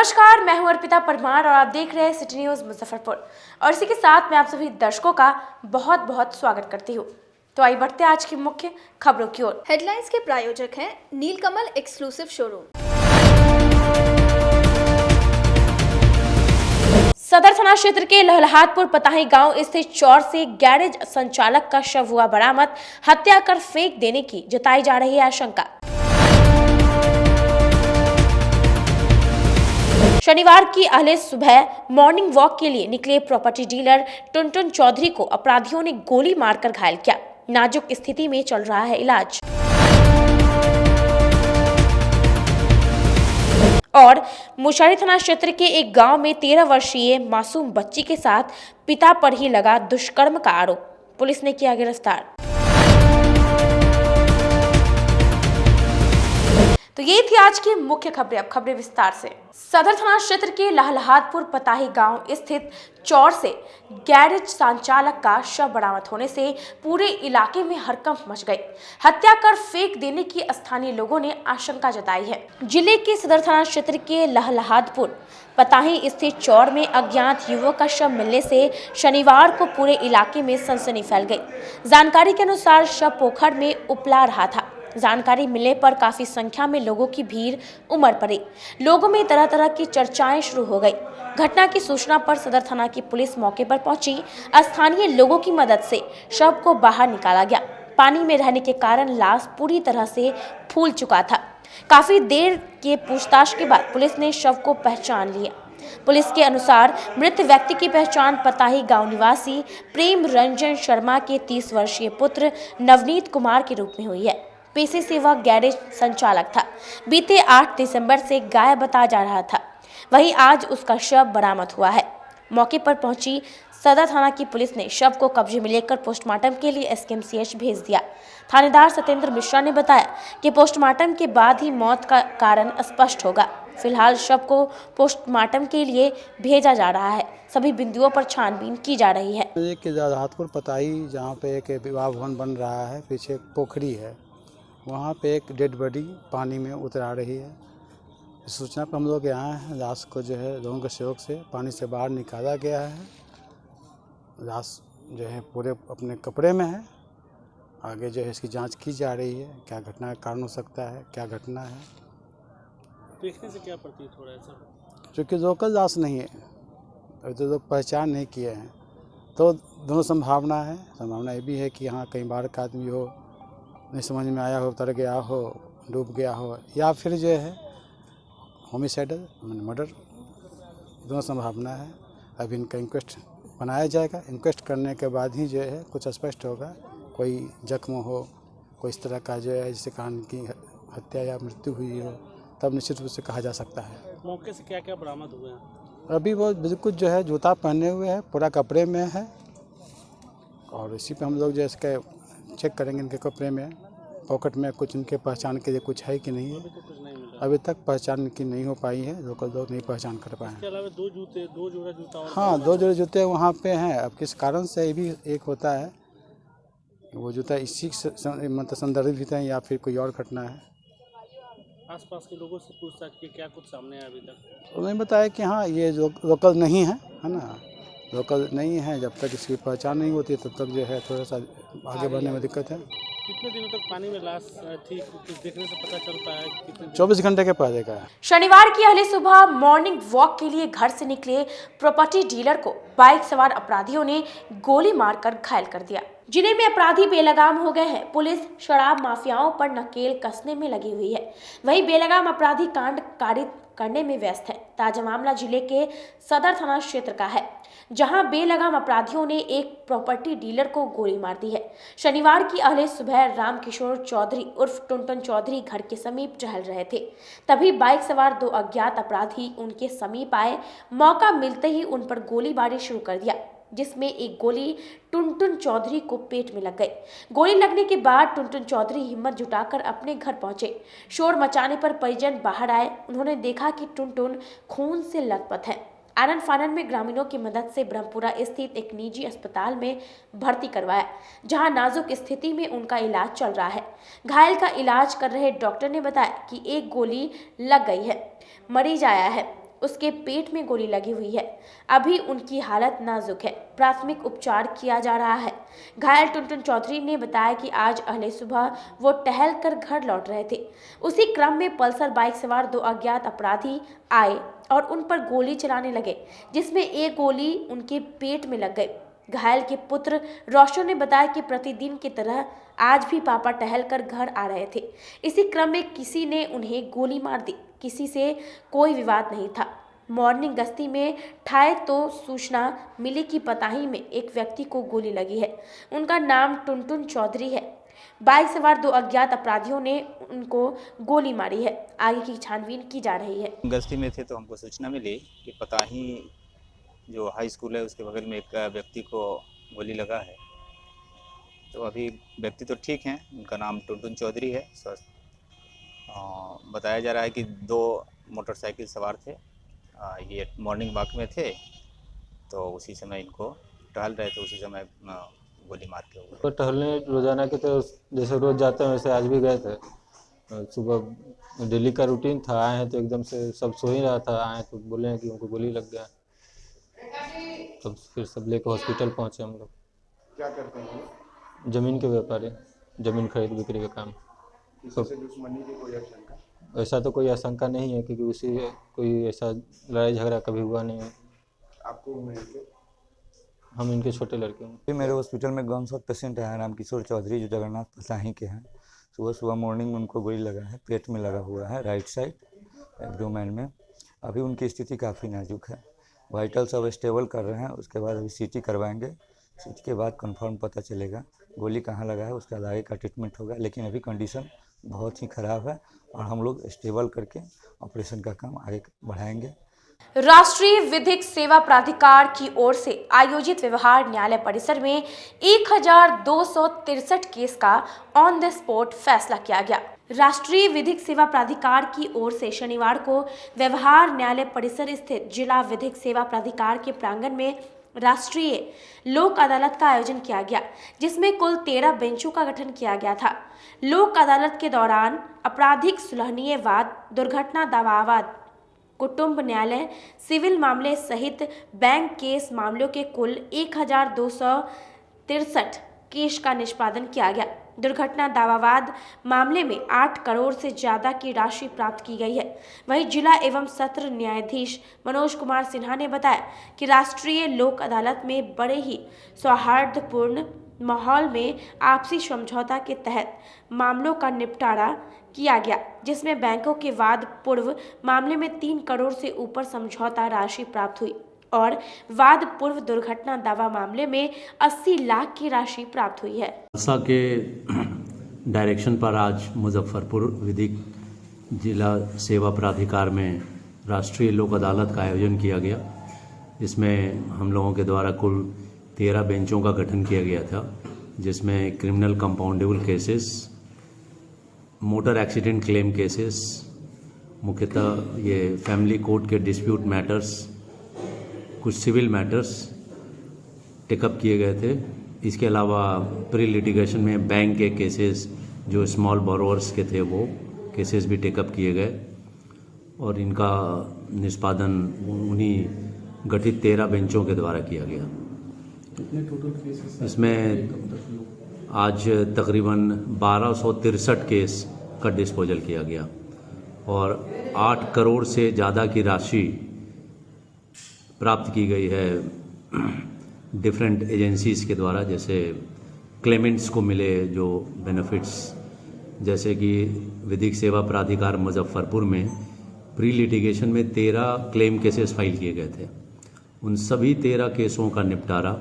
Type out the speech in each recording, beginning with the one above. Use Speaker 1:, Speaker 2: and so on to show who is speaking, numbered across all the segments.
Speaker 1: नमस्कार, मैं हूं अर्पिता परमार और आप देख रहे हैं सिटी न्यूज मुजफ्फरपुर। और इसी के साथ मैं आप सभी दर्शकों का बहुत बहुत स्वागत करती हूं। तो आइए बढ़ते हैं आज की मुख्य खबरों की ओर।
Speaker 2: हेडलाइंस के प्रायोजक हैं नीलकमल एक्सक्लूसिव शोरूम।
Speaker 1: सदर थाना क्षेत्र के लहलहाटपुर पताही गांव स्थित चौर से गैरेज संचालक का शव हुआ बरामद। हत्या कर फेंक देने की जताई जा रही है आशंका। शनिवार की अहले सुबह मॉर्निंग वॉक के लिए निकले प्रॉपर्टी डीलर टुनटुन चौधरी को अपराधियों ने गोली मारकर घायल किया। नाजुक स्थिति में चल रहा है इलाज। और मुशारी थाना क्षेत्र के एक गांव में 13 वर्षीय मासूम बच्ची के साथ पिता पर ही लगा दुष्कर्म का आरोप, पुलिस ने किया गिरफ्तार। तो ये थी आज की मुख्य खबरें। अब खबरें विस्तार से। सदर थाना क्षेत्र के लहलहाटपुर पताही गांव स्थित चौर से गैरेज संचालक का शव बरामद होने से पूरे इलाके में हड़कंप मच गई। हत्या कर फेंक देने की स्थानीय लोगों ने आशंका जताई है। जिले के सदर थाना क्षेत्र के लहलहाटपुर पताही स्थित चौर में अज्ञात युवक का शव मिलने से शनिवार को पूरे इलाके में सनसनी फैल गई। जानकारी के अनुसार शव पोखर में उपला रहा था। जानकारी मिलने पर काफी संख्या में लोगों की भीड़ उमड़ पड़ी। लोगों में तरह तरह की चर्चाएं शुरू हो गई। घटना की सूचना पर सदर थाना की पुलिस मौके पर पहुंची। स्थानीय लोगों की मदद से शव को बाहर निकाला गया। पानी में रहने के कारण लाश पूरी तरह से फूल चुका था। काफी देर के पूछताछ के बाद पुलिस ने शव को पहचान लिया। पुलिस के अनुसार मृत व्यक्ति की पहचान पताही गांव निवासी प्रेम रंजन शर्मा के 30 वर्षीय पुत्र नवनीत कुमार के रूप में हुई है। पेशे से वह गैरेज संचालक था। बीते 8 दिसंबर से गायब बताया जा रहा था। वहीं आज उसका शव बरामद हुआ है। मौके पर पहुंची सदर थाना की पुलिस ने शव को कब्जे में लेकर पोस्टमार्टम के लिए एसकेएमसीएच भेज दिया। थानेदार सत्येंद्र मिश्रा ने बताया कि पोस्टमार्टम के बाद ही मौत का कारण स्पष्ट होगा। फिलहाल शव को पोस्टमार्टम के लिए भेजा जा रहा है। सभी बिंदुओं पर छानबीन की जा रही है।
Speaker 3: लहलहाटपुर पताही जहाँ पे एक विवाह भवन बन रहा है, पीछे एक पोखरी है, वहाँ पे एक डेड बॉडी पानी में उतरा रही है। इस सूचना पर हम लोग यहाँ हैं। लाश को जो है लोगों के सहयोग से पानी से बाहर निकाला गया है। लाश जो है पूरे अपने कपड़े में है। आगे जो है इसकी जांच की जा रही है, क्या घटना का कारण हो सकता है, क्या घटना है।
Speaker 4: देखने से क्या प्रतीत हो रहा है सर?
Speaker 3: क्योंकि लोकल लाश नहीं है, अभी तो लोग पहचान नहीं किए हैं, तो दोनों संभावना है। संभावना ये भी है कि यहाँ कई बार का आदमी हो, नहीं समझ में आया हो, तर गया हो, डूब गया हो, या फिर जो है होमिसाइडल मर्डर, दोनों संभावना है। अभी इनका इंक्वेस्ट बनाया जाएगा। इंक्वेस्ट करने के बाद ही जो है कुछ स्पष्ट होगा। कोई जख्म हो, कोई इस तरह का जो है जिससे कारण की हत्या या मृत्यु हुई हो, तब निश्चित रूप से कहा जा सकता है।
Speaker 4: मौके से क्या क्या बरामद हुए हैं?
Speaker 3: अभी वो बिल्कुल जो है जूता पहने हुए है, पूरा कपड़े में है, और इसी पे हम लोग जो है इसके चेक करेंगे इनके कपड़े में, पॉकेट में कुछ इनके पहचान के लिए कुछ है कि नहीं है। अभी तक पहचान की नहीं हो पाई है, लोकल लोग नहीं पहचान कर पाए हैं।
Speaker 4: इसके अलावा दो जोड़ा जूता और
Speaker 3: हाँ, 2 जोड़े जूते वहाँ पे हैं। अब किस कारण से ये भी एक होता है, वो जूता इसी मतलब संदर्भित है या फिर कोई और घटना है।
Speaker 4: आसपास के लोगों से पूछताछ की, क्या कुछ सामने आया अभी तक?
Speaker 3: उन्होंने बताया कि हाँ ये लोकल नहीं है ना, लोकल नहीं है। जब तक इसकी पहचान नहीं होती तब तक जो है थोड़ा सा आगे बढ़ने में दिक्कत है।
Speaker 4: कितने दिनों तक पानी में लाश थी, कुछ देखने से पता चलता है? कितने
Speaker 3: 24 घंटे के पहले का है।
Speaker 1: शनिवार की अहले सुबह मॉर्निंग वॉक के लिए घर से निकले प्रॉपर्टी डीलर को बाइक सवार अपराधियों ने गोली मारकर घायल कर दिया। जिले में अपराधी बेलगाम हो गए हैं। पुलिस शराब माफियाओं पर नकेल कसने में लगी हुई है। वहीं बेलगाम अपराधी कांड कारित करने में व्यस्त है। ताजा मामला जिले के सदर थाना क्षेत्र का है, जहां बेलगाम अपराधियों ने एक प्रॉपर्टी डीलर को गोली मार दी है। शनिवार की अहले सुबह रामकिशोर चौधरी उर्फ टुनटुन चौधरी घर के समीप टहल रहे थे। तभी बाइक सवार 2 अज्ञात अपराधी उनके समीप आए। मौका मिलते ही उन पर गोलीबारी शुरू कर दिया, जिसमें एक गोली टुनटुन चौधरी को पेट में लग गई। गोली लगने के बाद टुनटुन चौधरी हिम्मत जुटाकर अपने घर पहुंचे। शोर मचाने पर परिजन बाहर आए। उन्होंने देखा कि टुनटुन खून से लथपथ है। आनन फानन में ग्रामीणों की मदद से ब्रह्मपुरा स्थित एक निजी अस्पताल में भर्ती करवाया, जहां नाजुक स्थिति में उनका इलाज चल रहा है। घायल का इलाज कर रहे डॉक्टर ने बताया कि एक गोली लग गई है, मरीज आया है। उसके पेट में गोली लगी हुई है। अभी उनकी हालत नाजुक है, प्राथमिक उपचार किया जा रहा है। घायल टुनटुन चौधरी ने बताया कि आज अगले सुबह वो टहल कर घर लौट रहे थे। उसी क्रम में पल्सर बाइक सवार 2 अज्ञात अपराधी आए और उन पर गोली चलाने लगे, जिसमें एक गोली उनके पेट में लग गई। घायल के पुत्र रोशन ने बताया कि प्रतिदिन की तरह आज भी पापा टहल कर घर आ रहे थे। इसी क्रम में किसी ने उन्हें गोली मार दी। किसी से कोई विवाद नहीं था। मॉर्निंग गश्ती में ठाए तो सूचना मिली कि पताही में एक व्यक्ति को गोली लगी है। उनका नाम टुनटुन चौधरी है। बाइक सवार 2 अज्ञात अपराधियों ने उनको गोली मारी है। आगे की छानबीन की जा रही है।
Speaker 5: गश्ती में थे तो हमको सूचना मिली कि पताही जो हाई स्कूल है उसके बगल में एक व्यक्ति को गोली लगा है। तो अभी व्यक्ति तो ठीक हैं, उनका नाम टुनटुन चौधरी है। स्वस्थ बताया जा रहा है कि 2 मोटरसाइकिल सवार थे। ये मॉर्निंग वॉक में थे तो उसी समय इनको टहल रहे थे, उसी समय गोली मार के हो
Speaker 6: तो टहलने रोजाना के तो जैसे रोज़ जाते हैं वैसे आज भी गए थे। सुबह डेली का रूटीन था। आए हैं तो एकदम से सब सो ही रहा था, आए तो बोले हैं कि उनको गोली लग गया। तो फिर सब लेकर हॉस्पिटल पहुँचे हम लोग।
Speaker 7: क्या करते हैं?
Speaker 6: ज़मीन के व्यापारी, ज़मीन खरीद बिक्री का काम।
Speaker 7: किसी से दुश्मनी की कोई आशंका?
Speaker 6: ऐसा तो कोई आशंका नहीं है क्योंकि उसी कोई ऐसा लड़ाई झगड़ा कभी हुआ नहीं है।
Speaker 7: आपको उम्र के?
Speaker 6: हम इनके छोटे लड़के हैं।
Speaker 8: मेरे हॉस्पिटल में गनशॉट पेशेंट आया राम किशोर चौधरी, जो जगन्नाथ पताही के हैं। सुबह मॉर्निंग में उनको गोली लगा है, पेट में लगा हुआ है, राइट साइड एब्डोमेन में। अभी उनकी स्थिति काफ़ी नाजुक है। वाइटल सब स्टेबल कर रहे हैं। उसके बाद अभी सीटी करवाएंगे। सीटी के बाद कंफर्म पता चलेगा गोली कहाँ लगा है, उसका आगे का ट्रीटमेंट होगा। लेकिन अभी कंडीशन बहुत ही ख़राब है और हम लोग स्टेबल करके ऑपरेशन का काम आगे बढ़ाएंगे।
Speaker 1: राष्ट्रीय विधिक सेवा प्राधिकार की ओर से आयोजित व्यवहार न्यायालय परिसर में 1263 केस का ऑन द स्पॉट फैसला किया गया। राष्ट्रीय विधिक सेवा प्राधिकार की ओर से शनिवार को व्यवहार न्यायालय परिसर स्थित जिला विधिक सेवा प्राधिकार के प्रांगण में राष्ट्रीय लोक अदालत का आयोजन किया गया, जिसमें कुल 13 बेंचों का गठन किया गया था। लोक अदालत के दौरान आपराधिक सुलहनीय वाद, दुर्घटना दावावाद, कुटुंब न्यायालय, सिविल मामले सहित बैंक केस मामलों के कुल 1263 केस का निष्पादन किया गया। दुर्घटना दावावाद मामले में 8 करोड़ से ज्यादा की राशि प्राप्त की गई है। वहीं जिला एवं सत्र न्यायाधीश मनोज कुमार सिन्हा ने बताया कि राष्ट्रीय लोक अदालत में बड़े ही सौहार्दपूर्ण माहौल में आपसी समझौता के तहत मामलों का निपटारा किया गया, जिसमें बैंकों के वाद पूर्व मामले में 3 करोड़ से ऊपर समझौता राशि प्राप्त हुई और वाद पूर्व दुर्घटना दावा मामले में 80 लाख की राशि प्राप्त हुई है।
Speaker 9: खालसा के डायरेक्शन पर आज मुजफ्फरपुर विधिक जिला सेवा प्राधिकार में राष्ट्रीय लोक अदालत का आयोजन किया गया, जिसमें हम लोगों के द्वारा कुल 13 बेंचों का गठन किया गया था, जिसमें criminal compoundable cases, motor accident claim cases, मुख्यतः ये फैमिली कोर्ट के डिस्प्यूट मैटर्स, कुछ सिविल मैटर्स टेकअप किए गए थे। इसके अलावा प्री लिटिगेशन में बैंक के केसेस जो स्मॉल बोरोवर्स के थे वो केसेस भी टेकअप किए गए और इनका निष्पादन उन्हीं गठित 13 बेंचों के द्वारा किया गया। इसमें आज तकरीबन 1263 केस का डिस्पोजल किया गया और 8 करोड़ से ज़्यादा की राशि प्राप्त की गई है डिफरेंट एजेंसीज़ के द्वारा। जैसे क्लेमेंट्स को मिले जो बेनिफिट्स, जैसे कि विधिक सेवा प्राधिकार मुजफ्फरपुर में प्री लिटिगेशन में 13 क्लेम केसेस फाइल किए गए थे। उन सभी 13 केसों का निपटारा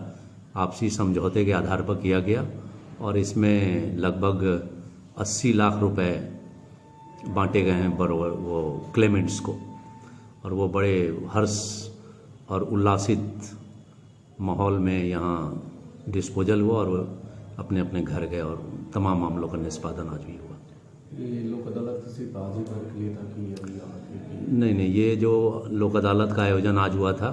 Speaker 9: आपसी समझौते के आधार पर किया गया और इसमें लगभग 80 लाख रुपए बांटे गए हैं बरोबर वो क्लेमेंट्स को, और वो बड़े हर्ष और उल्लासित माहौल में यहाँ डिस्पोजल हुआ और वो अपने अपने घर गए और तमाम मामलों का निष्पादन आज भी हुआ।
Speaker 10: ये लोक अदालत सिर्फ आज ही भर के लिए था कि
Speaker 9: नहीं, ये जो लोक अदालत का आयोजन आज हुआ था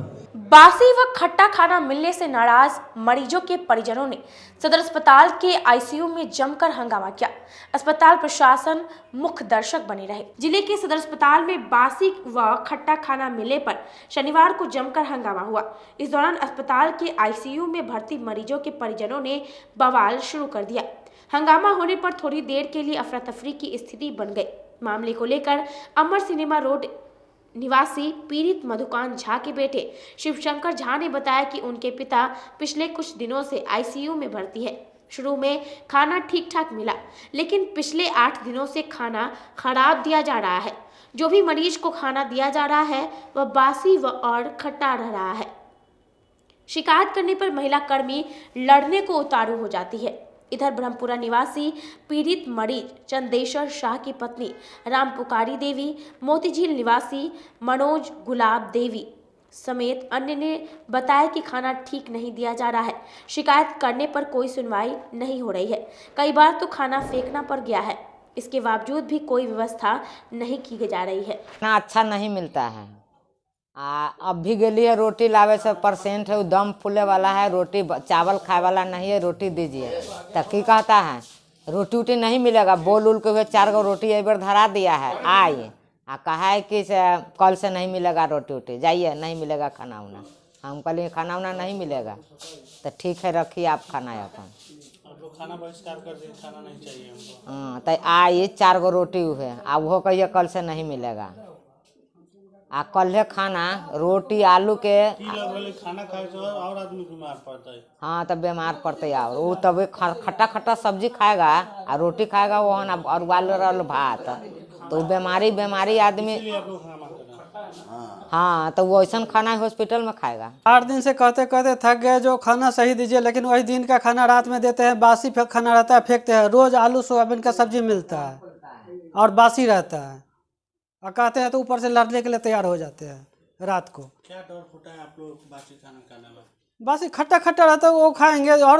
Speaker 1: बासी व खट्टा खाना मिलने से नाराज मरीजों के परिजनों ने सदर अस्पताल के आईसीयू में जमकर हंगामा किया। अस्पताल प्रशासन मुख्य दर्शक बने रहे। जिले के सदर अस्पताल में बासी व खट्टा खाना मिलने पर शनिवार को जमकर हंगामा हुआ। इस दौरान अस्पताल के आईसीयू में भर्ती मरीजों के परिजनों ने बवाल शुरू कर दिया। हंगामा होने पर थोड़ी देर के लिए अफरा तफरी की स्थिति बन गई। मामले को लेकर अमर सिनेमा रोड निवासी पीड़ित मधुकांत झा के बेटे शिवशंकर झा ने बताया कि उनके पिता पिछले कुछ दिनों से आईसीयू में भर्ती है। शुरू में खाना ठीक ठाक मिला, लेकिन पिछले 8 दिनों से खाना खराब दिया जा रहा है। जो भी मरीज को खाना दिया जा रहा है वह बासी व और खट्टा रह रहा है। शिकायत करने पर महिला कर्मी लड़ने को उतारू हो जाती है। इधर ब्रह्मपुरा निवासी पीड़ित मरीज चंदेश्वर शाह की पत्नी रामपुकारी देवी, मोतीझील निवासी मनोज गुलाब देवी समेत अन्य ने बताया कि खाना ठीक नहीं दिया जा रहा है। शिकायत करने पर कोई सुनवाई नहीं हो रही है। कई बार तो खाना फेंकना पड़ गया है। इसके बावजूद भी कोई व्यवस्था नहीं की जा रही है।
Speaker 10: खाना अच्छा नहीं मिलता है। अब भी गेली है रोटी लावे से % है, दम फूले वाला है, रोटी चावल खाए वाला नहीं है, रोटी दीजिए तो की कहता है रोटी उटी नहीं मिलेगा। बोल उल के हुए 4 गो रोटी एक बार धरा दिया है। आइए कहा है कि कल से नहीं मिलेगा रोटी उटी, जाइए नहीं मिलेगा खाना उना। हम कहलिए खाना उना नहीं मिलेगा तो ठीक है रखिए आप खाना अपन।
Speaker 4: लोग खाना बहिष्कार कर दिए, खाना नहीं चाहिए हमको।
Speaker 10: हाँ तो आइए 4 गो रोटी हुए, अब वो कहिए कल से नहीं मिलेगा। कल है खाना रोटी आलू के
Speaker 4: खाना खाए से और आदमी बीमार पड़ता है।
Speaker 10: हाँ तब बीमार पड़ते है। और वो तब खट्टा खट्टा सब्जी खाएगा और रोटी खाएगा वो है ना, और वाल भात, तो बीमारी आदमी। हाँ तो वो ऐसा खाना हॉस्पिटल में खाएगा।
Speaker 11: 8 दिन से कहते कहते थक गए, जो खाना सही दीजिए, लेकिन वही दिन का खाना रात में देते हैं। बासी खाना रहता है, फेंकते हैं। रोज आलू सोयाबीन का सब्जी मिलता है और बासी रहता है। और कहते हैं तो ऊपर से लड़ने के लिए तैयार हो जाते हैं रात को।
Speaker 4: क्या डर फूटा है आप लोग बासी खाना खाने में?
Speaker 11: बासी खट्टा खट्टा रहता है, वो खाएंगे और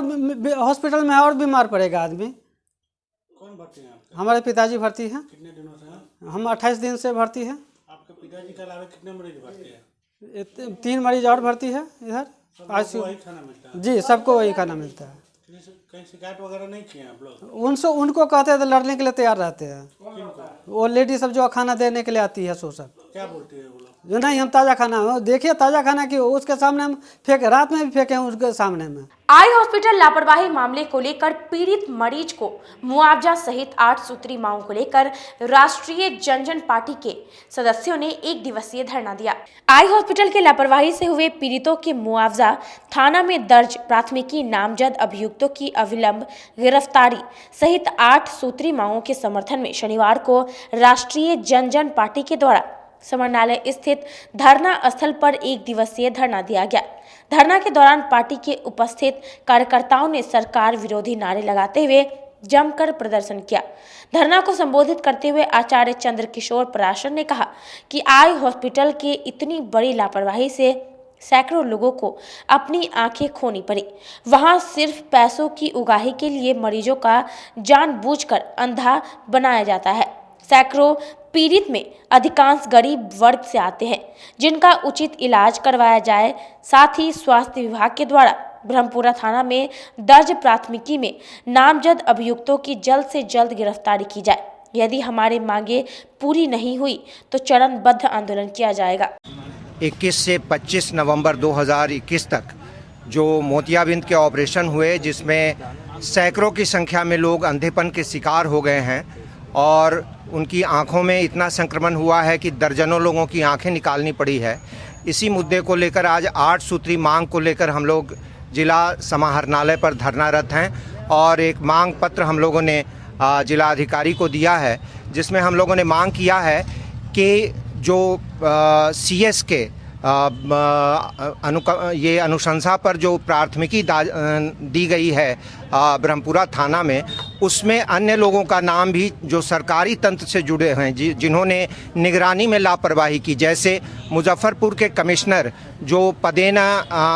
Speaker 11: हॉस्पिटल में और बीमार पड़ेगा आदमी।
Speaker 4: कौन भर्ती है आपके?
Speaker 11: हमारे पिताजी भर्ती हैं।
Speaker 4: कितने दिनों से हैं?
Speaker 11: हम 28 दिन से भर्ती हैं।
Speaker 4: आपके पिताजी के अलावा कितने मरीज भर्ती है?
Speaker 11: 3 मरीज और भर्ती है इधर आईसीयू।
Speaker 4: वही खाना मिलता है
Speaker 11: जी, सबको वही खाना मिलता है।
Speaker 4: कहीं शिकायत वगैरह नहीं किए आप लोग?
Speaker 11: उनको कहते हैं तो लड़ने के लिए तैयार रहते हैं। वो लेडी सब जो खाना देने के लिए आती है, सो सब
Speaker 4: क्या बोलती है वो लोग?
Speaker 11: जो नहीं हम ताज़ा खाना, देखिए ताज़ा खाना की उसके सामने हम फेंके, रात में भी फेंके हैं उसके सामने में।
Speaker 1: आई हॉस्पिटल लापरवाही मामले को लेकर पीड़ित मरीज को मुआवजा सहित 8 सूत्री मांगों को लेकर राष्ट्रीय जनजन पार्टी के सदस्यों ने 1 दिवसीय धरना दिया। आई हॉस्पिटल के लापरवाही से हुए पीड़ितों के मुआवजा, थाना में दर्ज प्राथमिकी, नामजद अभियुक्तों की अविलंब गिरफ्तारी सहित 8 सूत्री मांगों के समर्थन में शनिवार को राष्ट्रीय जनजन पार्टी के द्वारा समरनालय स्थित धरना स्थल पर 1 दिवसीय धरना दिया गया। धरना के दौरान पार्टी के उपस्थित कार्यकर्ताओं ने सरकार विरोधी नारे लगाते हुए जमकर प्रदर्शन किया। धरना को संबोधित करते हुए आचार्य चंद्रकिशोर पराशर ने कहा कि आई हॉस्पिटल के इतनी बड़ी लापरवाही से सैकड़ों लोगों को अपनी आंखें खोनी पड़ी। वहां सिर्फ पैसों की उगाही के लिए मरीजों का जानबूझकर अंधा बनाया जाता है। सैकड़ों पीड़ित में अधिकांश गरीब वर्ग से आते हैं, जिनका उचित इलाज करवाया जाए। साथ ही स्वास्थ्य विभाग के द्वारा ब्रह्मपुरा थाना में दर्ज प्राथमिकी में नामजद अभियुक्तों की जल्द से जल्द गिरफ्तारी की जाए। यदि हमारी मांगे पूरी नहीं हुई तो चरणबद्ध आंदोलन किया जाएगा।
Speaker 12: 21 से 25 नवंबर 2021 तक जो मोतियाबिंद के ऑपरेशन हुए, जिसमें सैकड़ों की संख्या में लोग अंधेपन के शिकार हो गए हैं और उनकी आंखों में इतना संक्रमण हुआ है कि दर्जनों लोगों की आंखें निकालनी पड़ी है। इसी मुद्दे को लेकर आज 8 सूत्री मांग को लेकर हम लोग जिला समाहरणालय पर धरनारत हैं और एक मांग पत्र हम लोगों ने जिला अधिकारी को दिया है, जिसमें हम लोगों ने मांग किया है कि जो CS के ये अनुशंसा पर जो प्राथमिकी दी गई है ब्रह्मपुरा थाना में, उसमें अन्य लोगों का नाम भी जो सरकारी तंत्र से जुड़े हैं, जिन्होंने निगरानी में लापरवाही की, जैसे मुजफ्फरपुर के कमिश्नर जो पदेना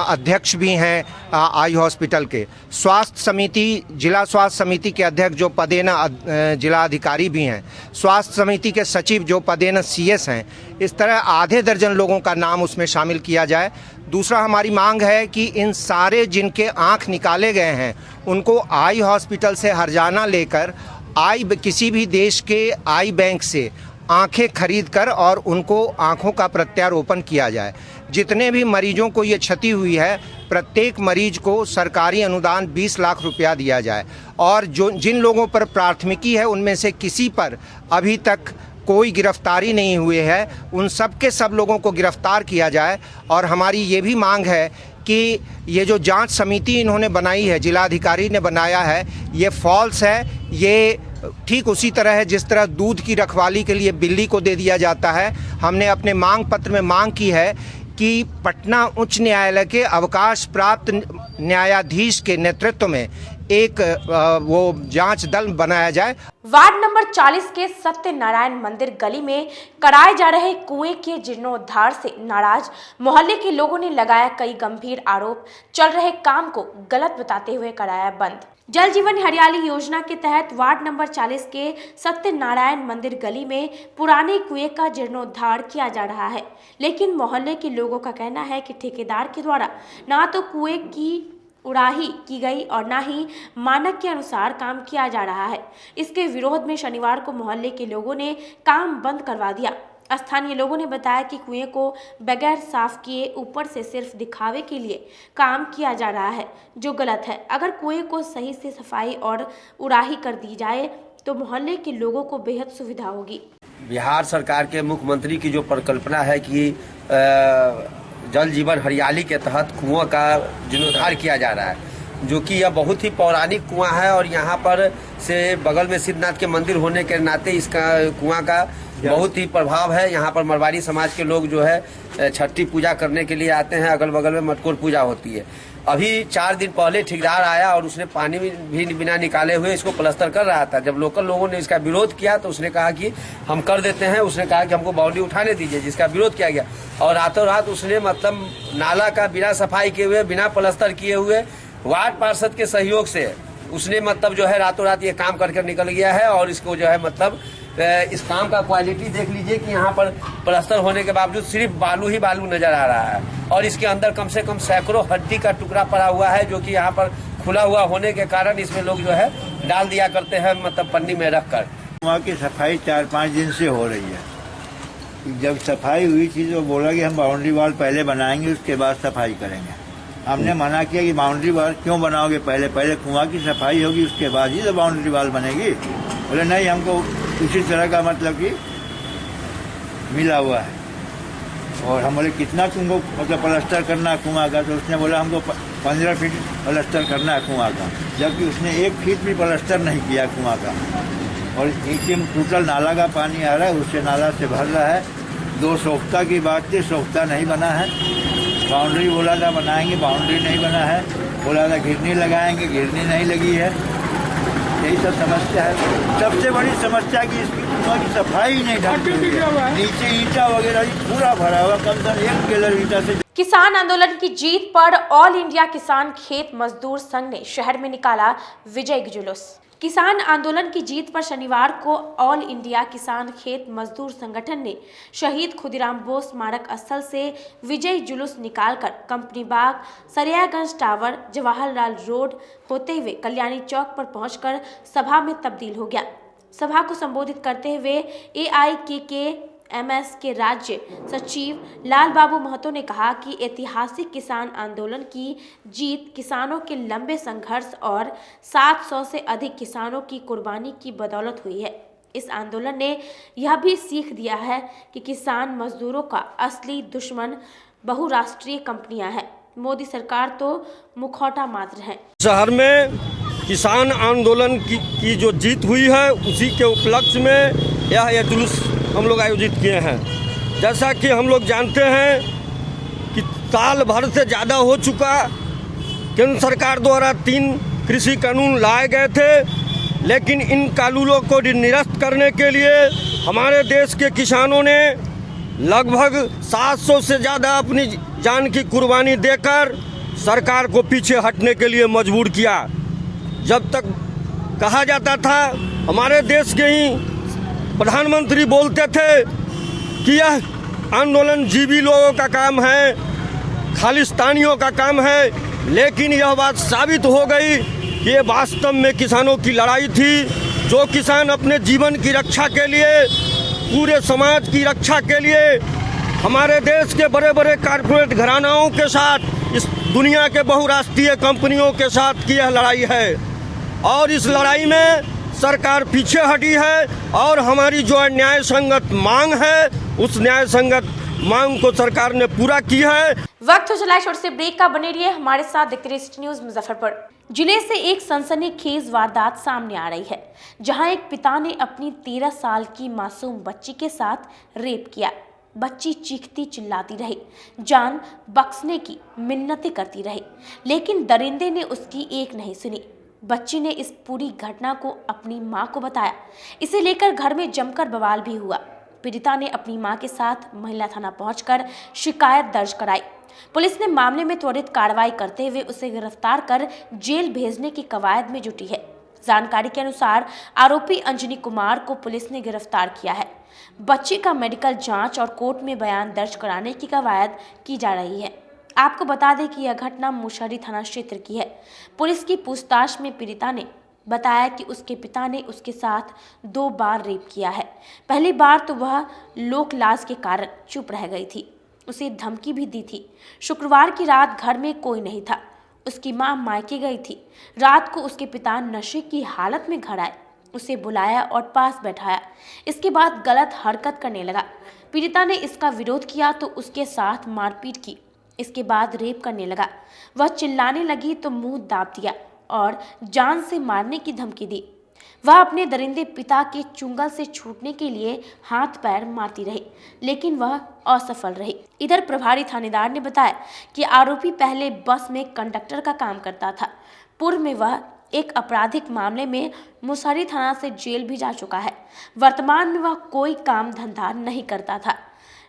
Speaker 12: अध्यक्ष भी हैं आई हॉस्पिटल के, स्वास्थ्य समिति, जिला स्वास्थ्य समिति के अध्यक्ष जो पदेना जिला अधिकारी भी हैं, स्वास्थ्य समिति के सचिव जो पदेना CS हैं। इस तरह आधे दर्जन लोगों का नाम उसमें शामिल किया जाए दूसरा हमारी मांग है कि इन सारे जिनके आँख निकाले गए हैं उनको आई हॉस्पिटल से हर्जाना लेकर किसी भी देश के आई बैंक से आंखें खरीद कर और उनको आंखों का प्रत्यारोपण किया जाए। जितने भी मरीजों को ये क्षति हुई है प्रत्येक मरीज को सरकारी अनुदान 20 लाख रुपया दिया जाए और जिन लोगों पर प्राथमिकी है उनमें से किसी पर अभी तक कोई गिरफ्तारी नहीं हुई है उन सब के सब लोगों को गिरफ्तार किया जाए। और हमारी ये भी मांग है कि ये जो जांच समिति इन्होंने बनाई है, जिलाधिकारी ने बनाया है, ये फॉल्स है। ये ठीक उसी तरह है जिस तरह दूध की रखवाली के लिए बिल्ली को दे दिया जाता है। हमने अपने मांग पत्र में मांग की है कि पटना उच्च न्यायालय के अवकाश प्राप्त न्यायाधीश के नेतृत्व में एक वो जांच दल बनाया जाए।
Speaker 1: वार्ड नंबर 40 के सत्यनारायण मंदिर गली में कराए जा रहे कुएं के जीर्णोद्धार से नाराज मोहल्ले के लोगों ने लगाया कई गंभीर आरोप। चल रहे काम को गलत बताते हुए कराया बंद। जल जीवन हरियाली योजना के तहत वार्ड नंबर 40 के सत्यनारायण मंदिर गली में पुराने कुएं का जीर्णोद्धार किया जा रहा है, लेकिन मोहल्ले के लोगों का कहना है कि ठेकेदार के द्वारा ना तो कुएं की उड़ाही की गई और ना ही मानक के अनुसार काम किया जा रहा है। इसके विरोध में शनिवार को मोहल्ले के लोगों ने काम बंद करवा दिया। स्थानीय लोगों ने बताया कि कुएं को बगैर साफ किए ऊपर से सिर्फ दिखावे के लिए काम किया जा रहा है, जो गलत है। अगर कुएं को सही से सफाई और उड़ाही कर दी जाए तो मोहल्ले के लोगों को बेहद सुविधा होगी।
Speaker 13: बिहार सरकार के मुख्यमंत्री की जो परिकल्पना है कि जल जीवन हरियाली के तहत कुआं का जीर्णोद्धार किया जा रहा है, जो कि यह बहुत ही पौराणिक कुआं है और यहाँ पर से बगल में सिद्धनाथ के मंदिर होने के नाते इसका कुआं का बहुत ही प्रभाव है। यहाँ पर मरवाड़ी समाज के लोग जो है छठी पूजा करने के लिए आते हैं। अगल बगल में मटकोर पूजा होती है। अभी 4 दिन पहले ठेकेदार आया और उसने पानी भी बिना निकाले हुए इसको प्लास्टर कर रहा था। जब लोकल लोगों ने इसका विरोध किया तो उसने कहा कि हम कर देते हैं। उसने कहा कि हमको बाउंड्री उठाने दीजिए, जिसका विरोध किया गया। और रातों रात उसने मतलब नाला का बिना सफाई किए हुए, बिना प्लास्टर किए हुए, वार्ड पार्षद के सहयोग से उसने मतलब जो है रातों रात ये काम करके निकल गया है। और इसको जो है मतलब इस काम का क्वालिटी देख लीजिए कि यहाँ पर प्लास्टर होने के बावजूद सिर्फ बालू ही बालू नजर आ रहा है और इसके अंदर कम से कम सैकड़ों हड्डी का टुकड़ा पड़ा हुआ है, जो कि यहाँ पर खुला हुआ होने के कारण इसमें लोग जो है डाल दिया करते हैं मतलब पन्नी में रख कर।
Speaker 14: वहाँ की सफाई 4-5 दिन से हो रही है। जब सफाई हुई थी तो बोला कि हम बाउंड्री वॉल पहले बनाएंगे, उसके बाद सफाई करेंगे। हमने मना किया कि बाउंड्री वॉल क्यों बनाओगे, पहले कुआं की सफाई होगी उसके बाद ही तो बाउंड्री वॉल बनेगी। बोले नहीं, हमको उसी तरह का मतलब कि मिला हुआ है। और हम बोले कितना तुमको मतलब प्लास्टर करना है कुआं का, तो उसने बोला हमको 15 फीट प्लास्टर करना है कुआं का, जबकि उसने 1 फीट भी प्लास्टर नहीं किया कुआं का। और एक टोटल नाला का पानी आ रहा है, उससे नाला से भर रहा है। 2 सोख्ता की बात थी, सोख्ता नहीं बना है। बाउंड्री बोला था बनाएंगे, बाउंड्री नहीं बना है। बोला था घिरनी लगाएंगे, घिरनी नहीं लगी है। यही सब समस्या है। सबसे बड़ी समस्या की इसकी कुआं की सफाई नहीं ढंग से, नीचे ईंटा वगैरह पूरा भरा हुआ, कम से कम 1 गैलर ईंटा से।
Speaker 1: किसान आंदोलन की जीत पर ऑल इंडिया किसान खेत मजदूर संघ ने शहर में निकाला विजय जुलूस। किसान आंदोलन की जीत पर शनिवार को ऑल इंडिया किसान खेत मजदूर संगठन ने शहीद खुदीराम बोस स्मारक स्थल से विजय जुलूस निकालकर कंपनी बाग, सरियागंज टावर, जवाहरलाल रोड होते हुए कल्याणी चौक पर पहुंचकर सभा में तब्दील हो गया। सभा को संबोधित करते हुए AIKKMS के राज्य सचिव लाल बाबू महतो ने कहा कि ऐतिहासिक किसान आंदोलन की जीत किसानों के लंबे संघर्ष और 700 से अधिक किसानों की कुर्बानी की बदौलत हुई है। इस आंदोलन ने यह भी सीख दिया है कि किसान मजदूरों का असली दुश्मन बहुराष्ट्रीय कंपनियां हैं। मोदी सरकार तो मुखौटा मात्र है।
Speaker 15: शहर में किसान आंदोलन की जो जीत हुई है, उसी के उपलक्ष्य में यह जुलूस हम लोग आयोजित किए हैं। जैसा कि हम लोग जानते हैं कि साल भर से ज़्यादा हो चुका, केंद्र सरकार द्वारा 3 कृषि कानून लाए गए थे, लेकिन इन कानूनों को निरस्त करने के लिए हमारे देश के किसानों ने लगभग 700 से ज़्यादा अपनी जान की कुर्बानी देकर सरकार को पीछे हटने के लिए मजबूर किया। जब तक कहा जाता था, हमारे देश के ही प्रधानमंत्री बोलते थे कि यह आंदोलन जीवी लोगों का काम है, खालिस्तानियों का काम है, लेकिन यह बात साबित हो गई कि ये वास्तव में किसानों की लड़ाई थी। जो किसान अपने जीवन की रक्षा के लिए, पूरे समाज की रक्षा के लिए हमारे देश के बड़े बड़े कारपोरेट घरानाओं के साथ, इस दुनिया के बहुराष्ट्रीय कंपनियों के साथ की यह लड़ाई है और इस लड़ाई में सरकार पीछे हटी है और हमारी जो न्याय संगत मांग है उस न्याय संगत मांग को सरकार ने पूरा किया है।
Speaker 1: वक्त हो चला छोटे से ब्रेक का, बने रहिए हमारे साथ। देखते रहिए सिटी न्यूज़ मुजफ्फरपुर। जिले से एक सनसनीखेज वारदात सामने आ रही है, जहां एक पिता ने अपनी 13 साल की मासूम बच्ची के साथ रेप किया। बच्ची चीखती चिल्लाती रही, जान बख्शने की मिन्नतें करती रही, लेकिन दरिंदे ने उसकी एक नहीं सुनी। बच्ची ने इस पूरी घटना को अपनी मां को बताया। इसे लेकर घर में जमकर बवाल भी हुआ। पीड़िता ने अपनी मां के साथ महिला थाना पहुंचकर शिकायत दर्ज कराई। पुलिस ने मामले में त्वरित कार्रवाई करते हुए उसे गिरफ्तार कर जेल भेजने की कवायद में जुटी है। जानकारी के अनुसार आरोपी अंजनी कुमार को पुलिस ने गिरफ्तार किया है। बच्ची का मेडिकल जांच और कोर्ट में बयान दर्ज कराने की कवायद की जा रही है। आपको बता दें कि यह घटना मुशहरी थाना क्षेत्र की है। पुलिस की पूछताछ में पीड़िता ने बताया कि उसके पिता ने उसके साथ 2 बार रेप किया है। पहली बार तो वह लोक लाज के कारण चुप रह गई थी, उसे धमकी भी दी थी। शुक्रवार की रात घर में कोई नहीं था, उसकी मां मायके गई थी। रात को उसके पिता नशे की हालत में घर आए, उसे बुलाया और पास बैठाया। इसके बाद गलत हरकत करने लगा। पीड़िता ने इसका विरोध किया तो उसके साथ मारपीट की। इसके बाद रेप करने लगा। वह चिल्लाने लगी तो मुंह दाब दिया और जान से मारने की धमकी दी। वह अपने दरिंदे पिता के चुंगल से छूटने के लिए हाथ पैर मारती रही, लेकिन वह असफल रही। इधर प्रभारी थानेदार ने बताया कि आरोपी पहले बस में कंडक्टर का काम करता था। पूर्व में वह एक आपराधिक मामले में मुशहरी थाना से जेल भी जा चुका है। वर्तमान में वह कोई काम धंधा नहीं करता था,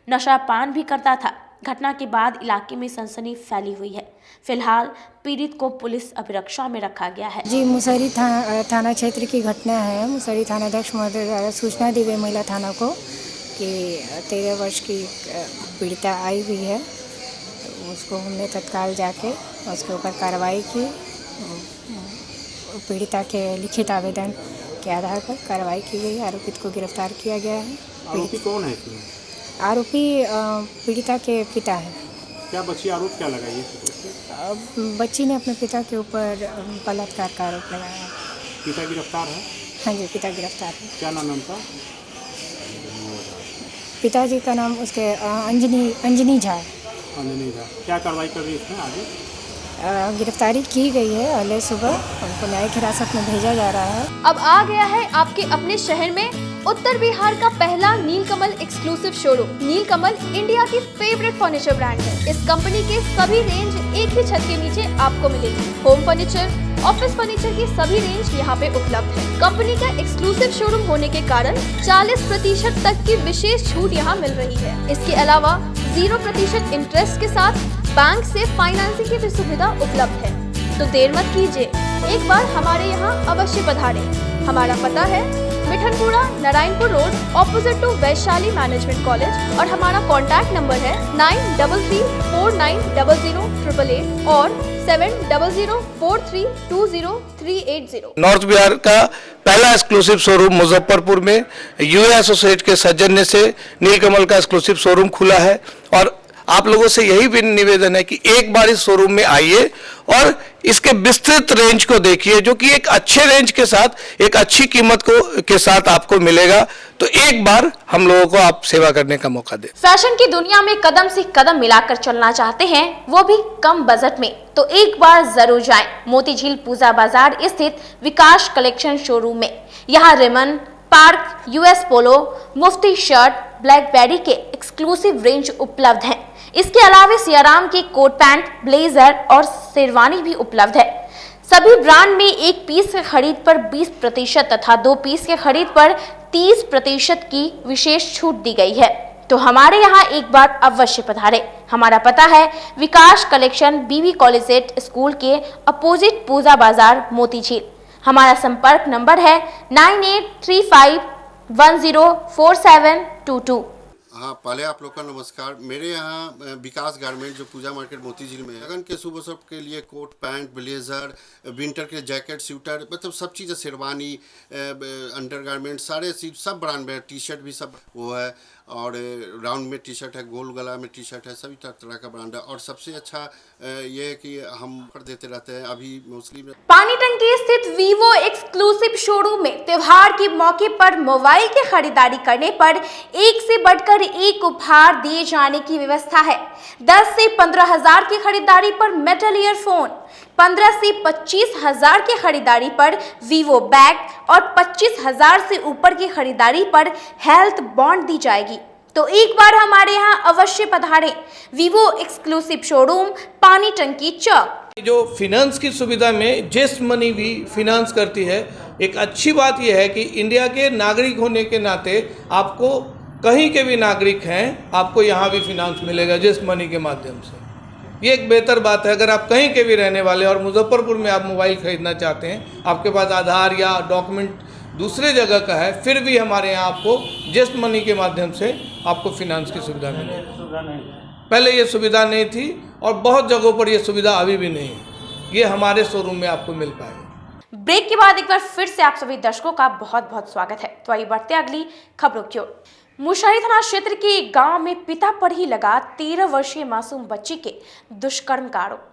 Speaker 1: नशा पान भी करता था। घटना के बाद इलाके में सनसनी फैली हुई है। फिलहाल पीड़ित को पुलिस अभिरक्षा में रखा गया है।
Speaker 16: जी, मुशहरी थाना क्षेत्र की घटना है। मुशहरी थानाध्यक्ष महोदय द्वारा सूचना दी गई महिला थाना को कि 13 वर्ष की पीड़िता आई हुई है। उसको हमने तत्काल जाके उसके ऊपर कार्रवाई की। पीड़िता के लिखित आवेदन के आधार पर कार्रवाई की गई। आरोपित को गिरफ्तार किया गया है।
Speaker 4: आरोपी कौन है?
Speaker 16: आरोपी पीड़िता के पिता है।
Speaker 4: क्या बच्ची आरोप क्या लगाई?
Speaker 16: बच्ची ने अपने पिता के ऊपर बलात्कार का आरोप लगाया।
Speaker 4: पिता गिरफ्तार है?
Speaker 16: हाँ जी, पिता गिरफ्तार है।
Speaker 4: क्या नाम था?
Speaker 16: पिताजी का नाम उसके अंजनी झा।
Speaker 4: अंजनी झा। क्या कार्रवाई कर रही है इसमें आगे?
Speaker 16: गिरफ्तारी की गई है। अगले सुबह उनको न्यायिक हिरासत में भेजा जा रहा है।
Speaker 2: अब आ गया है आपके अपने शहर में उत्तर बिहार का पहला नीलकमल एक्सक्लूसिव शोरूम। नीलकमल इंडिया की फेवरेट फर्नीचर ब्रांड है। इस कंपनी के सभी रेंज एक ही छत के नीचे आपको मिलेगी। होम फर्नीचर, ऑफिस फर्नीचर की सभी रेंज यहाँ पे उपलब्ध है। कंपनी का एक्सक्लूसिव शोरूम होने के कारण 40% तक की विशेष छूट यहाँ मिल रही है। इसके अलावा 0% इंटरेस्ट के साथ बैंक से फाइनेंसिंग की भी सुविधा उपलब्ध है। तो देर मत कीजिए, एक बार हमारे यहाँ अवश्य पधारें। हमारा पता है Mithanpura, Narayanpur road, opposite to Vaishali management college और हमारा कॉन्टैक्ट नंबर है 9334900888 और 7004320380।
Speaker 17: नॉर्थ बिहार का पहला एक्सक्लूसिव शोरूम मुजफ्फरपुर में यूए एसोसिएट के सौजन्य से नीलकमल का एक्सक्लूसिव शोरूम खुला है और आप लोगों से यही भी निवेदन है कि एक बार इस शोरूम में आइए और इसके विस्तृत रेंज को देखिए, जो कि एक अच्छे रेंज के साथ एक अच्छी कीमत के साथ आपको मिलेगा। तो एक बार हम लोगों को आप सेवा करने का मौका दें।
Speaker 1: फैशन की दुनिया में कदम से कदम मिलाकर चलना चाहते हैं, वो भी कम बजट में, तो एक बार जरूर जाएं मोतीझील पूजा बाजार स्थित विकास कलेक्शन शोरूम में। यहाँ रेमन, पार्क, यूएस पोलो, मुफ्ती शर्ट, ब्लैकबेरी के एक्सक्लूसिव रेंज उपलब्ध हैं। इसके अलावा सियाराम के कोट पैंट, ब्लेजर और शेरवानी भी उपलब्ध है। सभी ब्रांड में 1 पीस के खरीद पर 20% तथा 2 पीस के खरीद पर 30% की विशेष छूट दी गई है। तो हमारे यहाँ एक बार अवश्य पधारें। हमारा पता है विकास कलेक्शन, बीबी कॉलेज स्कूल के अपोजिट पूजा बाजार, मोतीझील। हमारा संपर्क नंबर है 9835104722।
Speaker 18: हाँ, पहले आप लोग का नमस्कार। मेरे यहाँ विकास गारमेंट जो पूजा मार्केट मोती झील में है, लगन के सुबह सब के लिए कोट पैंट ब्लेजर, विंटर के जैकेट स्वेटर, मतलब सब चीज़, शेरवानी, अंडर गारमेंट, सारे चीज सब ब्रांड में, टी शर्ट भी सब वो है, और राउंड में टी शर्ट है, गोल गला में टी शर्ट है, सभी तरह का ब्रांड है। और सबसे अच्छा ये है कि हम ऑफर देते रहते हैं। अभी मोस्टली
Speaker 1: पानी टंकी स्थित वीवो एक्सक्लूसिव शोरूम में त्योहार के मौके पर मोबाइल की खरीदारी करने पर एक से बढ़कर एक उपहार दिए जाने की व्यवस्था है। 10 से 15 हजार की खरीदारी पर मेटल ईयरफोन, 15 से 25 हजार की खरीदारी पर वीवो बैग और 25 हजार से ऊपर की खरीदारी पर हेल्थ बॉन्ड दी जाएगी। तो एक बार हमारे यहाँ अवश्य पधारें। वीवो एक्सक्लूसिव शोरूम, पानी टंकी चौक।
Speaker 19: जो फिनांस की सुविधा में जेस्ट मनी भी फिनांस करती है। एक अच्छी बात यह है कि इंडिया के नागरिक होने के नाते आपको कहीं के भी नागरिक हैं, आपको यहाँ भी फिनांस मिलेगा जेस्ट मनी के माध्यम से। ये एक बेहतर बात है। अगर आप कहीं के भी रहने वाले और मुजफ्फरपुर में आप मोबाइल खरीदना चाहते हैं, आपके पास आधार या डॉक्यूमेंट दूसरे जगह का है, फिर भी हमारे यहाँ आपको जेस्ट मनी के माध्यम से आपको फिनांस की सुविधा मिलेगी। पहले ये सुविधा नहीं थी और बहुत जगहों पर ये सुविधा अभी भी नहीं है। ये हमारे शोरूम में आपको मिल पाएगा।
Speaker 1: ब्रेक के बाद एक बार फिर से आप सभी दर्शकों का बहुत बहुत स्वागत है। तो आइए बढ़ते अगली खबरों की ओर। मुशहरी थाना क्षेत्र के एक गांव में पिता पर ही लगा 13 वर्षीय मासूम बच्ची के दुष्कर्म का आरोप।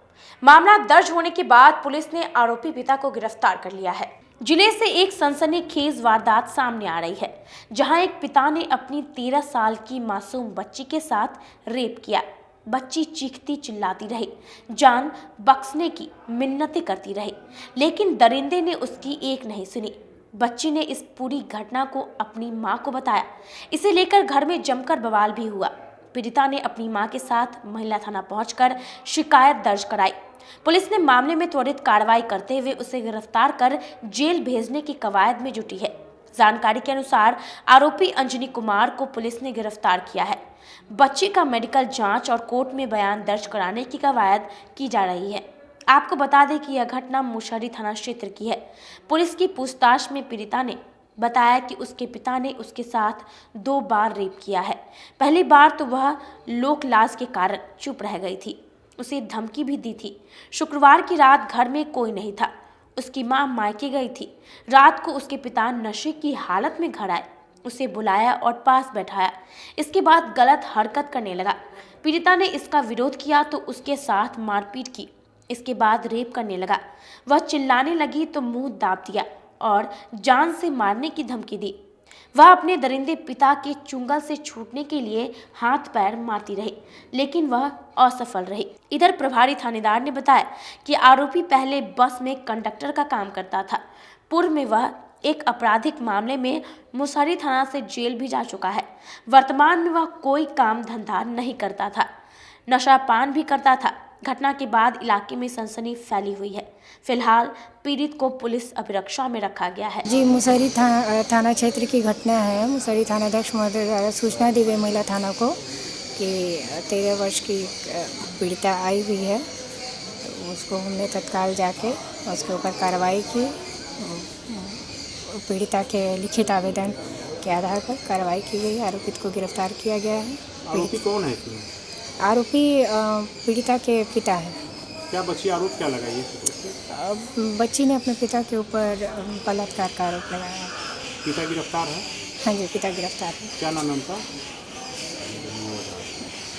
Speaker 1: मामला दर्ज होने के बाद पुलिस ने आरोपी पिता को गिरफ्तार कर लिया है। जिले से एक सनसनीखेज वारदात सामने आ रही है, जहां एक पिता ने अपनी 13 साल की मासूम बच्ची के साथ रेप किया। बच्ची चीखती चिल्लाती रही, जान बख्शने की मिन्नतें करती रही, लेकिन दरिंदे ने उसकी एक नहीं सुनी। बच्ची ने इस पूरी घटना को अपनी मां को बताया। इसे लेकर घर में जमकर बवाल भी हुआ। पीड़िता ने अपनी मां के साथ महिला थाना पहुंचकर शिकायत दर्ज कराई। पुलिस ने मामले में त्वरित कार्रवाई करते हुए उसे गिरफ्तार कर जेल भेजने की कवायद में जुटी है। जानकारी के अनुसार आरोपी अंजनी कुमार को पुलिस ने गिरफ्तार किया है। बच्ची का मेडिकल जांच और कोर्ट में बयान दर्ज कराने की कवायद की जा रही है। आपको बता दें कि यह घटना मुशहरी थाना क्षेत्र की है। पुलिस की पूछताछ में पीड़िता ने बताया कि उसके पिता ने उसके साथ 2 बार रेप किया है। पहली बार तो वह लोक लाज के कारण चुप रह गई थी, उसे धमकी भी दी थी। शुक्रवार की रात घर में कोई नहीं था, उसकी मां मायके गई थी। रात को उसके पिता नशे की हालत में घर आए, उसे बुलाया और पास बैठाया। इसके बाद गलत हरकत करने लगा। पीड़िता ने इसका विरोध किया तो उसके साथ मारपीट की। इसके बाद रेप करने लगा। वह चिल्लाने लगी तो मुंह दाब दिया और जान से मारने की धमकी दी। वह अपने दरिंदे पिता के चुंगल से छूटने के लिए हाथ पैर मारती रही, लेकिन वह असफल रही। इधर प्रभारी थानेदार ने बताया कि आरोपी पहले बस में कंडक्टर का काम करता था। पूर्व में वह एक आपराधिक मामले में मुशहरी थाना से जेल भी जा चुका है। वर्तमान में वह कोई काम धंधा नहीं करता था, नशा पान भी करता था। घटना के बाद इलाके में सनसनी फैली हुई है। फिलहाल पीड़ित को पुलिस अभिरक्षा में रखा गया है।
Speaker 16: जी, मुशहरी थाना क्षेत्र की घटना है। मुशहरी थानाध्यक्ष महोदय द्वारा सूचना दी गई महिला थाना को कि 13 वर्ष की पीड़िता आई हुई है। उसको हमने तत्काल जाके उसके ऊपर कार्रवाई की। पीड़िता के लिखित आवेदन के आधार पर कार्रवाई की गई। आरोपित को गिरफ्तार किया गया है।
Speaker 4: आरोपी कौन है?
Speaker 16: आरोपी पीड़िता के पिता है।
Speaker 4: क्या बच्ची आरोप क्या लगाई?
Speaker 16: बच्ची ने अपने पिता के ऊपर बलात्कार का आरोप लगाया।
Speaker 4: पिता गिरफ्तार है?
Speaker 16: हाँ जी, पिता गिरफ्तार है।
Speaker 4: क्या नाम था?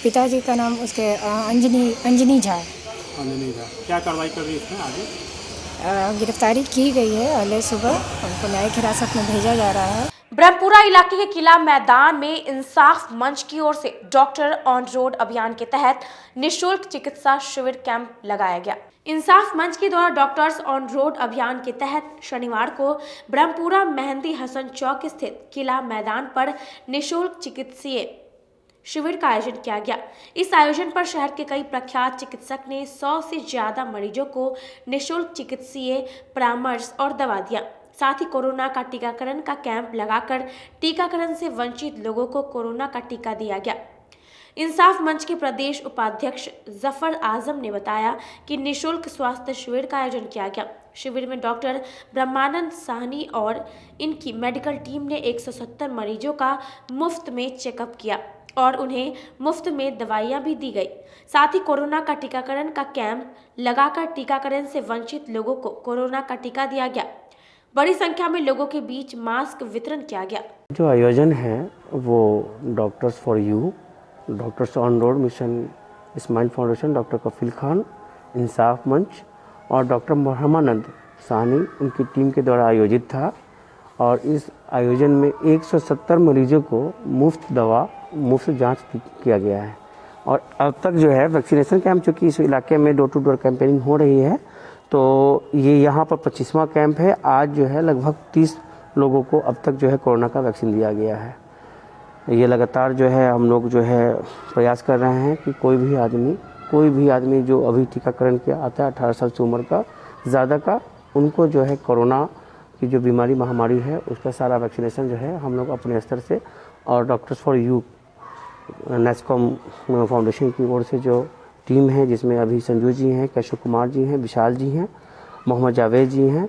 Speaker 16: पिताजी का नाम उसके अंजनी झा।
Speaker 4: अंजनी झा। क्या कार्रवाई कर रही है इसमें आगे?
Speaker 16: गिरफ्तारी की गई है। अगले सुबह उनको न्यायिक हिरासत में भेजा जा रहा है।
Speaker 1: ब्रह्मपुरा इलाके के किला मैदान में इंसाफ मंच की ओर से डॉक्टर ऑन रोड अभियान के तहत निःशुल्क चिकित्सा शिविर कैंप लगाया गया। इंसाफ मंच के द्वारा डॉक्टर्स ऑन रोड अभियान के तहत शनिवार को ब्रह्मपुरा मेहंदी हसन चौक स्थित किला मैदान पर निःशुल्क चिकित्सीय शिविर का आयोजन किया गया। इस आयोजन पर शहर के कई प्रख्यात चिकित्सक ने 100 से ज्यादा मरीजों को निःशुल्क चिकित्सीय परामर्श और दवा दिया। साथ ही कोरोना का टीकाकरण का कैंप लगाकर टीकाकरण से वंचित लोगों को कोरोना का टीका दिया गया। इंसाफ मंच के प्रदेश उपाध्यक्ष जफर आजम ने बताया कि निःशुल्क स्वास्थ्य शिविर का आयोजन किया गया। शिविर में डॉक्टर ब्रह्मानंद साहनी और इनकी मेडिकल टीम ने 170 मरीजों का मुफ्त में चेकअप किया और उन्हें मुफ्त में दवाइयां भी दी गई। साथ ही कोरोना का टीकाकरण का कैंप लगाकर टीकाकरण से वंचित लोगों को कोरोना का टीका दिया गया। बड़ी संख्या में लोगों के बीच मास्क वितरण किया गया।
Speaker 20: जो आयोजन है वो doctors for you, doctors on road mission, smile foundation, doctor Kafeel Khan, Insaf Manch और डॉक्टर मोहम्मद सानी उनकी टीम के द्वारा आयोजित था। और इस आयोजन में 170 मरीजों को मुफ्त दवा, मुफ्त जांच किया गया है। और अब तक जो है वैक्सीनेशन कैंप, चूँकि इस इलाके में डोर टू डोर कैंपेनिंग हो रही है, तो ये यहाँ पर 25वां कैंप है। आज जो है लगभग 30 लोगों को अब तक जो है कोरोना का वैक्सीन दिया गया है। ये लगातार जो है हम लोग जो है प्रयास कर रहे हैं कि कोई भी आदमी जो अभी टीकाकरण किया आता है 18 साल से उम्र का ज़्यादा का, उनको जो है कोरोना की जो बीमारी महामारी है उसका सारा वैक्सीनेशन जो है हम लोग अपने स्तर से और doctors for you NASSCOM foundation की ओर से जो टीम है, जिसमें अभी संजू जी हैं, कैशव कुमार जी हैं, विशाल जी हैं, मोहम्मद जावेद जी हैं,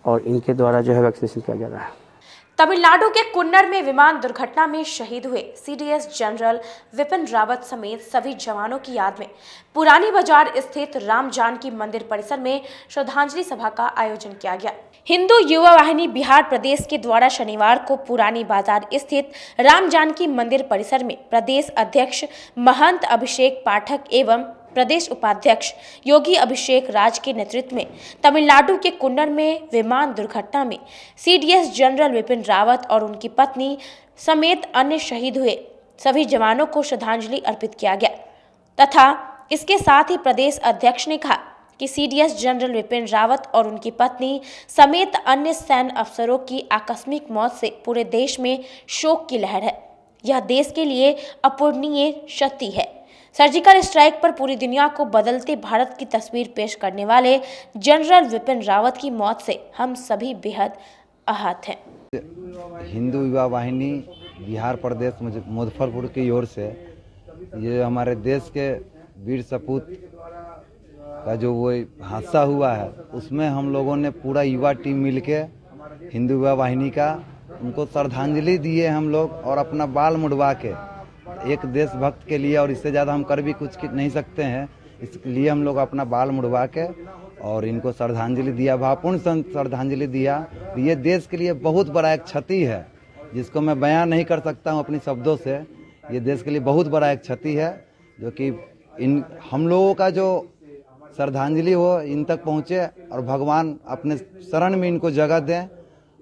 Speaker 20: और इनके द्वारा जो है वैक्सीनेशन किया जा रहा है।
Speaker 1: तमिलनाडु के कुन्नर में विमान दुर्घटना में शहीद हुए सीडीएस जनरल विपिन रावत समेत सभी जवानों की याद में पुरानी बाजार स्थित राम जानकी मंदिर परिसर में श्रद्धांजलि सभा का आयोजन किया गया। हिंदू युवा वाहिनी बिहार प्रदेश के द्वारा शनिवार को पुरानी बाजार स्थित राम जानकी मंदिर परिसर में प्रदेश अध्यक्ष महंत अभिषेक पाठक एवं प्रदेश उपाध्यक्ष योगी अभिषेक राज के नेतृत्व में तमिलनाडु के कुन्नर में विमान दुर्घटना में सीडीएस जनरल विपिन रावत और उनकी पत्नी समेत अन्य शहीद हुए सभी जवानों को श्रद्धांजलि अर्पित किया गया तथा इसके साथ ही प्रदेश अध्यक्ष ने कहा कि सीडीएस जनरल विपिन रावत और उनकी पत्नी समेत अन्य सैन्य अफसरों की आकस्मिक मौत से पूरे देश में शोक की लहर है। यह देश के लिए अपूरणीय क्षति है। सर्जिकल स्ट्राइक पर पूरी दुनिया को बदलते भारत की तस्वीर पेश करने वाले जनरल विपिन रावत की मौत से हम सभी बेहद आहत हैं।
Speaker 21: हिंदू युवा वाहिनी बिहार प्रदेश मुजफ्फरपुर की ओर से ये हमारे देश के वीर सपूत का जो वो हादसा हुआ है, उसमें हम लोगों ने पूरा युवा टीम मिलके हिंदू युवा वाहिनी का उनको श्रद्धांजलि दिए हम लोग, और अपना बाल मुड़वा के एक देशभक्त के लिए, और इससे ज़्यादा हम कर भी कुछ नहीं सकते हैं, इसलिए हम लोग अपना बाल मुड़वा के और इनको श्रद्धांजलि दिया, भावपूर्ण श्रद्धांजलि दिया। ये देश के लिए बहुत बड़ा एक क्षति है जिसको मैं बयान नहीं कर सकता हूँ अपनी शब्दों से। ये देश के लिए बहुत बड़ा एक क्षति है जो कि इन हम लोगों का जो श्रद्धांजलि हो इन तक पहुँचे और भगवान अपने शरण में इनको जगह दें,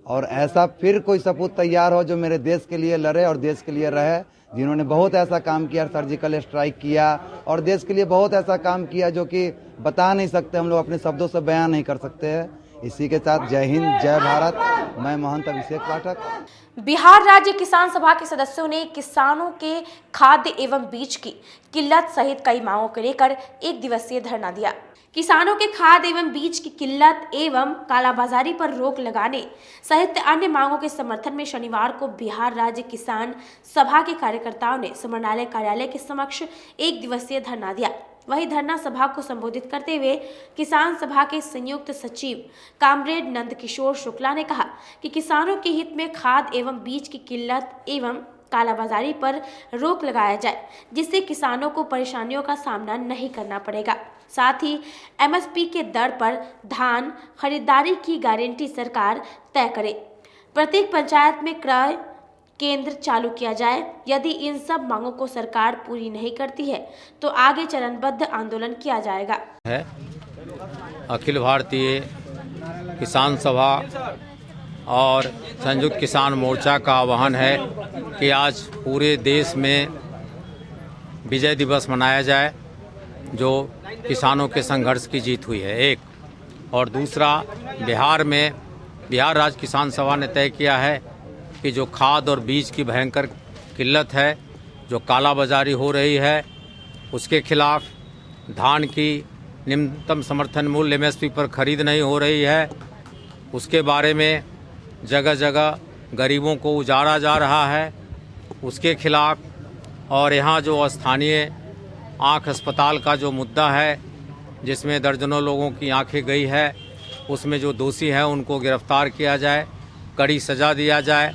Speaker 21: और ऐसा फिर कोई सपूत तैयार हो जो मेरे देश के लिए लड़े और देश के लिए रहे, जिन्होंने बहुत ऐसा काम किया, सर्जिकल स्ट्राइक किया और देश के लिए बहुत ऐसा काम किया जो कि बता नहीं सकते, हम लोग अपने शब्दों से बयान नहीं कर सकते हैं। इसी के साथ जय हिंद, जय भारत। मैं महंत अभिषेक पाठक।
Speaker 1: बिहार राज्य किसान सभा के सदस्यों ने किसानों के खाद्य एवं बीज की किल्लत सहित कई मांगों को लेकर एक दिवसीय धरना दिया। किसानों के खाद एवं बीज की किल्लत एवं कालाबाजारी पर रोक लगाने सहित अन्य मांगों के समर्थन में शनिवार को बिहार राज्य किसान सभा के कार्यकर्ताओं ने समन्वय कार्यालय के समक्ष एक दिवसीय धरना दिया। वही धरना सभा को संबोधित करते हुए किसान सभा के संयुक्त सचिव कामरेड नंदकिशोर शुक्ला ने कहा कि किसानों के हित में खाद एवं बीज की किल्लत एवं कालाबाजारी पर रोक लगाया जाए, जिससे किसानों को परेशानियों का सामना नहीं करना पड़ेगा। साथ ही एमएसपी के दर पर धान खरीदारी की गारंटी सरकार तय करे। प्रत्येक पंचायत में क्रय केंद्र चालू किया जाए। यदि इन सब मांगों को सरकार पूरी नहीं करती है तो आगे चरणबद्ध आंदोलन किया जाएगा।
Speaker 22: अखिल भारतीय किसान सभा और संयुक्त किसान मोर्चा का आह्वान है कि आज पूरे देश में विजय दिवस मनाया जाए, जो किसानों के संघर्ष की जीत हुई है एक, और दूसरा बिहार में बिहार राज्य किसान सभा ने तय किया है कि जो खाद और बीज की भयंकर किल्लत है, जो कालाबाजारी हो रही है, उसके खिलाफ धान की न्यूनतम समर्थन मूल्य एमएसपी पर खरीद नहीं हो रही है, उसके बारे में जगह जगह गरीबों को उजाड़ा जा रहा है, उसके खिलाफ, और यहाँ जो स्थानीय आँख अस्पताल का जो मुद्दा है जिसमें दर्जनों लोगों की आंखें गई है, उसमें जो दोषी हैं उनको गिरफ्तार किया जाए, कड़ी सज़ा दिया जाए,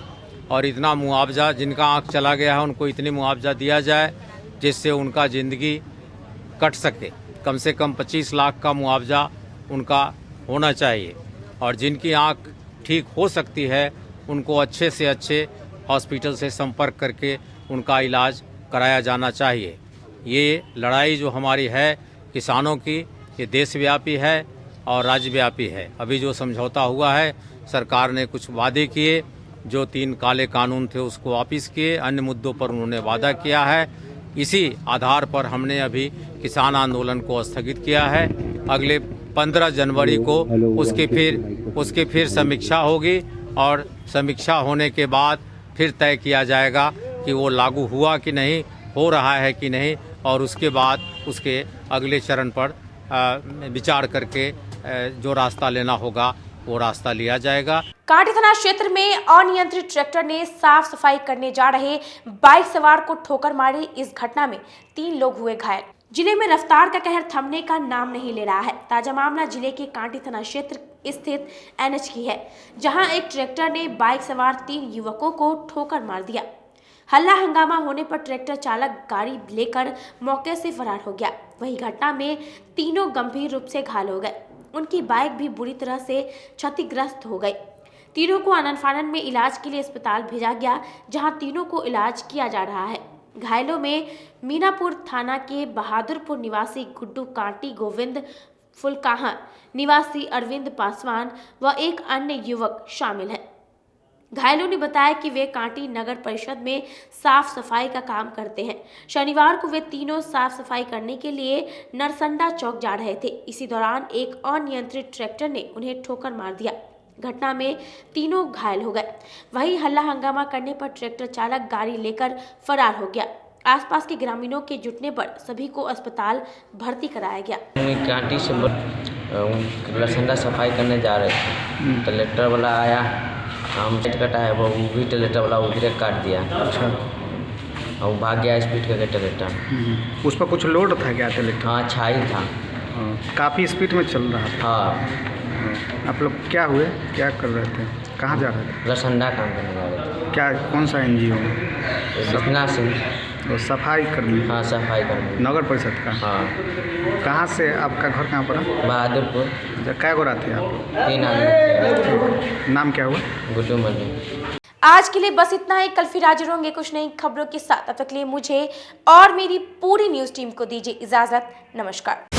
Speaker 22: और इतना मुआवजा, जिनका आँख चला गया है उनको इतनी मुआवजा दिया जाए जिससे उनका ज़िंदगी कट सके। कम से कम 25 लाख का मुआवजा उनका होना चाहिए और जिनकी आँख ठीक हो सकती है उनको अच्छे से अच्छे हॉस्पिटल से संपर्क करके उनका इलाज कराया जाना चाहिए। ये लड़ाई जो हमारी है किसानों की, ये देशव्यापी है और राज्यव्यापी है। अभी जो समझौता हुआ है, सरकार ने कुछ वादे किए, जो 3 काले कानून थे उसको वापस किए, अन्य मुद्दों पर उन्होंने वादा किया है। इसी आधार पर हमने अभी किसान आंदोलन को स्थगित किया है। अगले 15 जनवरी को उसकी फिर समीक्षा होगी और समीक्षा होने के बाद फिर तय किया जाएगा कि वो लागू हुआ कि नहीं, हो रहा है कि नहीं, और उसके बाद उसके अगले चरण पर विचार करके जो रास्ता लेना होगा वो रास्ता लिया जाएगा।
Speaker 1: कांटी थाना क्षेत्र में अनियंत्रित ट्रैक्टर ने साफ सफाई करने जा रहे बाइक सवार को ठोकर मारी। इस घटना में 3 लोग हुए घायल। जिले में रफ्तार का कहर थमने का नाम नहीं ले रहा है। ताजा मामला जिले के कांटी थाना क्षेत्र स्थित NH की है, जहां एक ट्रैक्टर ने बाइक सवार 3 युवकों को ठोकर मार दिया। हल्ला हंगामा होने पर ट्रैक्टर चालक गाड़ी लेकर मौके से फरार हो गया। वही घटना में तीनों गंभीर रूप से घायल हो गए। उनकी बाइक भी बुरी तरह से क्षतिग्रस्त हो गई। तीनों को आनन फानन में इलाज के लिए अस्पताल भेजा गया, जहां तीनों को इलाज किया जा रहा है। घायलों में मीनापुर थाना के बहादुरपुर निवासी गुड्डू कांटी, गोविंद फुलकाहा निवासी अरविंद पासवान व एक अन्य युवक शामिल हैं। घायलों ने बताया कि वे कांटी नगर परिषद में साफ सफाई का काम करते हैं। शनिवार को वे तीनों साफ सफाई करने के लिए नरसंडा चौक जा रहे थे। इसी दौरान एक अनियंत्रित ट्रैक्टर ने उन्हें ठोकर मार दिया। घटना में तीनों घायल हो गए। वहीं हल्ला हंगामा करने पर ट्रैक्टर चालक गाड़ी लेकर फरार हो गया। आसपास के ग्रामीणों के जुटने पर सभी को अस्पताल भर्ती कराया गया।
Speaker 3: कांटी से नरसंडा सफाई करने जा रहे थे, ट्रैक्टर वाला आया, हम कटा है, वो भी ट्रैक्टर वाला उधर काट दिया। अच्छा। और भाग गया स्पीड करके ट्रैक्टर।
Speaker 5: उस पर कुछ लोड था क्या ट्रैक्टर?
Speaker 3: हाँ, छाई था।
Speaker 5: काफ़ी स्पीड में चल रहा था।
Speaker 3: हाँ।
Speaker 5: आप लोग क्या हुए, क्या कर रहे थे, कहाँ जा रहे थे?
Speaker 3: नरसंडा काम करने जा रहे थे।
Speaker 5: क्या, कौन सा NGO?
Speaker 3: सपना सिंह।
Speaker 5: तो सफाई कर्मी?
Speaker 3: हाँ, सफाई कर्मी।
Speaker 5: नगर परिषद का?
Speaker 3: हाँ।
Speaker 5: कहाँ से, आपका घर कहाँ पड़ा?
Speaker 3: बहादुरपुर।
Speaker 5: क्या गोरा थे आप?
Speaker 3: 3 आदमी। नाम
Speaker 5: क्या हुआ?
Speaker 3: गुड्डू मल्ली।
Speaker 1: आज के लिए बस इतना ही। कल फिर हाजिर होंगे कुछ नई खबरों के साथ। तब तक के लिए मुझे और मेरी पूरी न्यूज टीम को दीजिए इजाजत। नमस्कार।